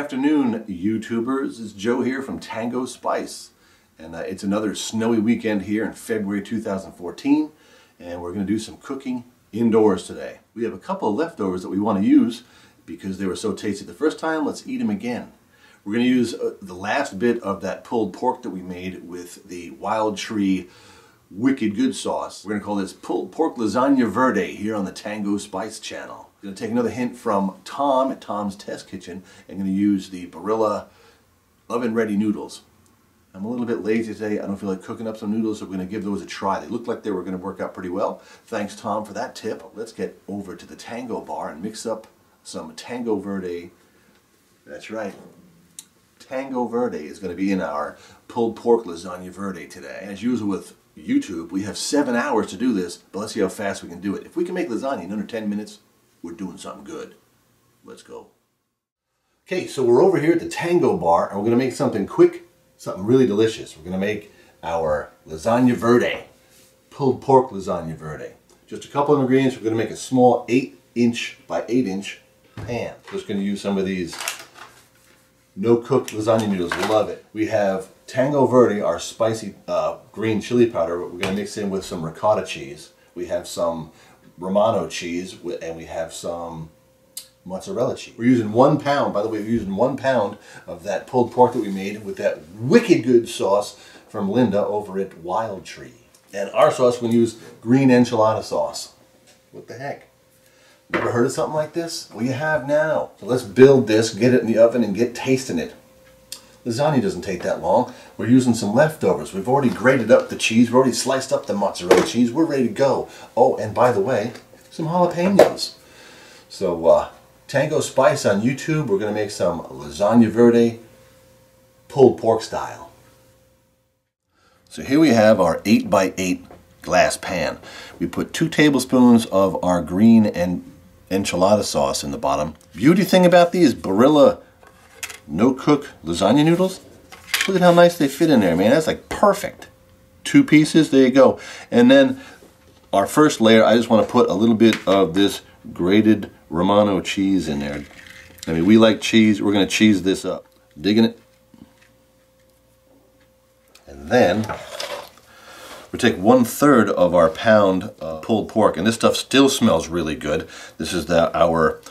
afternoon, YouTubers. It's Joe here from Tango Spice. And it's another snowy weekend here in February 2014. And we're going to do some cooking indoors today. We have a couple of leftovers that we want to use because they were so tasty the first time. Let's eat them again. We're going to use the last bit of that pulled pork that we made with the Wild Tree Wicked Good sauce. We're going to call this pulled pork lasagna verde here on the Tango Spice channel. I'm going to take another hint from Tom at Tom's Test Kitchen. I'm going to use the barilla oven-ready noodles. I'm a little bit lazy today. I don't feel like cooking up some noodles, so we're going to give those a try. They look like they were going to work out pretty well. Thanks, Tom, for that tip. Let's get over to the Tango Bar and mix up some Tango Verde. That's right. Tango Verde is going to be in our pulled pork lasagna verde today. As usual with YouTube, we have 7 hours to do this, but let's see how fast we can do it. If we can make lasagna in under 10 minutes, we're doing something good. Let's go. Okay, so we're over here at the Tango Bar, and we're going to make something quick, something really delicious. We're going to make our lasagna verde, pulled pork lasagna verde. Just a couple of ingredients. We're going to make a small 8-inch by 8-inch pan. Just going to use some of these no-cooked lasagna noodles. Love it. We have Tango Verde, our spicy green chili powder. We're going to mix in with some ricotta cheese. We have some Romano cheese, and we have some mozzarella cheese. We're using 1 pound, by the way, we're using 1 pound of that pulled pork that we made with that wicked good sauce from Linda over at Wild Tree. And our sauce, we're going to use green enchilada sauce. What the heck? Never heard of something like this? Well, you have now. So let's build this, get it in the oven, and get tasting it. Lasagna doesn't take that long. We're using some leftovers. We've already grated up the cheese. We've already sliced up the mozzarella cheese. We're ready to go. Oh, and by the way, some jalapenos. So, Tango Spice on YouTube. We're going to make some lasagna verde, pulled pork style. So here we have our 8 by 8 glass pan. We put 2 tablespoons of our green and enchilada sauce in the bottom. Beauty thing about these barilla no-cook lasagna noodles, look at how nice they fit in there, man. That's like perfect. 2 pieces, there you go. And then our first layer, I just want to put a little bit of this grated Romano cheese in there. I mean, we like cheese. We're going to cheese this up. Digging it. And then we take 1/3 of our pound pulled pork, and this stuff still smells really good. This is our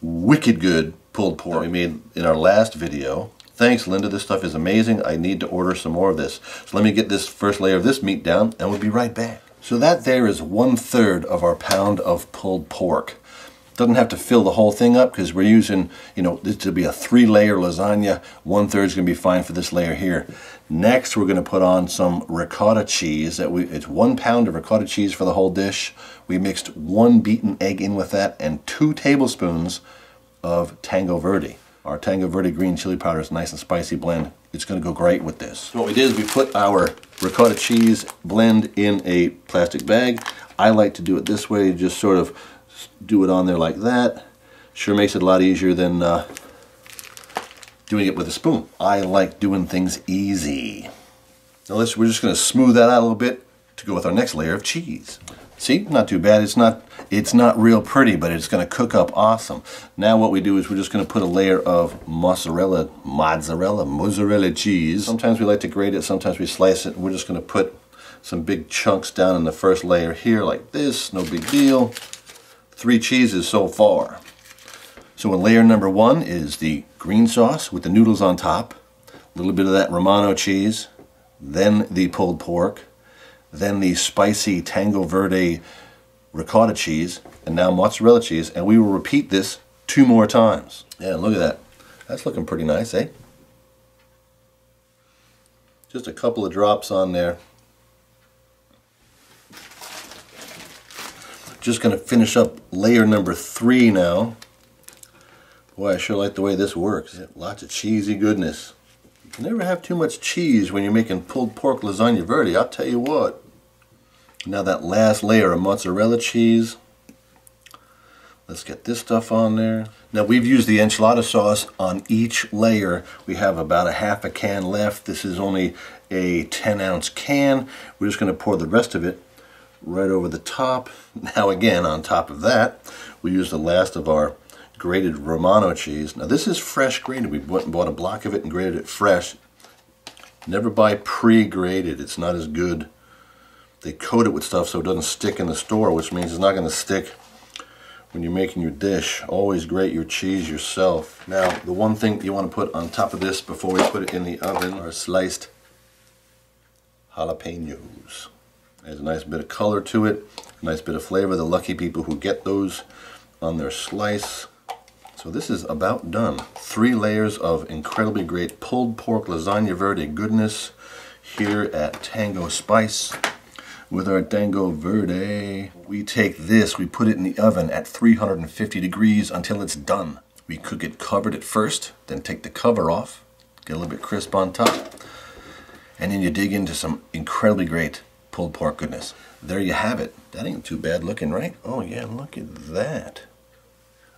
wicked good pulled pork we made in our last video. Thanks, Linda. This stuff is amazing. I need to order some more of this. So let me get this first layer of this meat down, and we'll be right back. So that there is 1/3 of our pound of pulled pork. Doesn't have to fill the whole thing up because we're using, you know, this to be a 3-layer lasagna. 1/3 is going to be fine for this layer here. Next, we're going to put on some ricotta cheese. It's 1 pound of ricotta cheese for the whole dish. We mixed 1 beaten egg in with that and 2 tablespoons of Tango Verde. Our Tango Verde green chili powder is a nice and spicy blend. It's going to go great with this. So what we did is we put our ricotta cheese blend in a plastic bag. I like to do it this way, just sort of do it on there like that. Sure makes it a lot easier than doing it with a spoon. I like doing things easy. Now we're just going to smooth that out a little bit to go with our next layer of cheese. See, not too bad. It's not real pretty, but it's going to cook up awesome. Now what we do is we're just going to put a layer of mozzarella cheese. Sometimes we like to grate it, sometimes we slice it. We're just going to put some big chunks down in the first layer here like this, no big deal. 3 cheeses so far. So in layer number 1 is the green sauce with the noodles on top, a little bit of that Romano cheese, then the pulled pork, then the spicy Tango Verde ricotta cheese, and now mozzarella cheese, and we will repeat this 2 more times. Yeah, look at that. That's looking pretty nice, eh? Just a couple of drops on there. Just going to finish up layer number 3 now. Boy, I sure like the way this works. Lots of cheesy goodness. You can never have too much cheese when you're making pulled pork lasagna verde, I'll tell you what. Now that last layer of mozzarella cheese. Let's get this stuff on there. Now we've used the enchilada sauce on each layer. We have about a half a can left. This is only a 10-ounce can. We're just going to pour the rest of it right over the top. Now again, on top of that, we use the last of our grated Romano cheese. Now this is fresh grated. We went and bought a block of it and grated it fresh. Never buy pre-grated. It's not as good. They coat it with stuff so it doesn't stick in the store, which means it's not going to stick when you're making your dish. Always grate your cheese yourself. Now, the one thing you want to put on top of this before we put it in the oven are sliced jalapenos. There's a nice bit of color to it, a nice bit of flavor. The lucky people who get those on their slice. So this is about done. 3 layers of incredibly great pulled pork lasagna verde goodness here at Tango Spice with our Tango Verde. We take this, we put it in the oven at 350 degrees until it's done. We cook it covered at first, then take the cover off, get a little bit crisp on top, and then you dig into some incredibly great pulled pork goodness. There you have it. That ain't too bad looking, right? Oh yeah, look at that.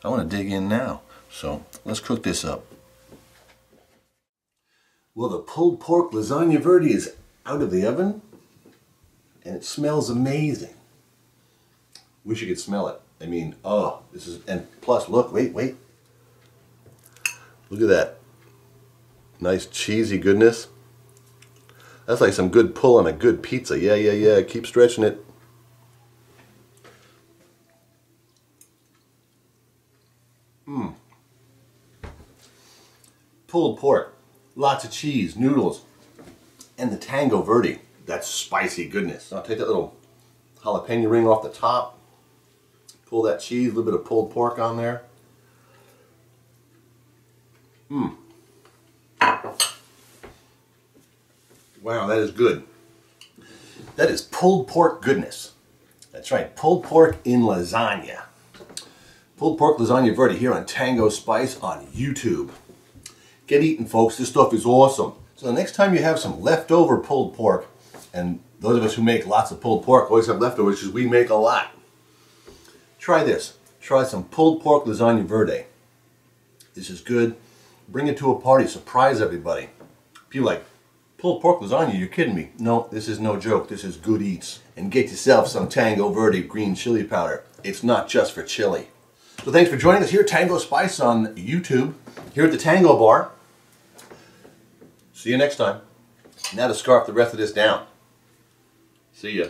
I want to dig in now. So let's cook this up. Well, the pulled pork lasagna verde is out of the oven and it smells amazing. Wish you could smell it. I mean, oh, this is, and plus look, wait. Look at that. Nice cheesy goodness. That's like some good pull on a good pizza. Yeah. Keep stretching it. Pulled pork, lots of cheese, noodles, and the Tango Verde. That's spicy goodness. I'll take that little jalapeno ring off the top, pull that cheese, a little bit of pulled pork on there. Wow, that is good. That is pulled pork goodness. That's right, pulled pork in lasagna. Pulled pork lasagna verde here on Tango Spice on YouTube. Get eating, folks. This stuff is awesome. So the next time you have some leftover pulled pork, and those of us who make lots of pulled pork always have leftovers because we make a lot. Try this. Try some pulled pork lasagna verde. This is good. Bring it to a party. Surprise everybody. People like, pulled pork lasagna? You're kidding me. No, this is no joke. This is good eats. And get yourself some Tango Verde green chili powder. It's not just for chili. So thanks for joining us here at Tango Spice on YouTube, here at the Tango Bar. See you next time. Now to scarf the rest of this down. See ya.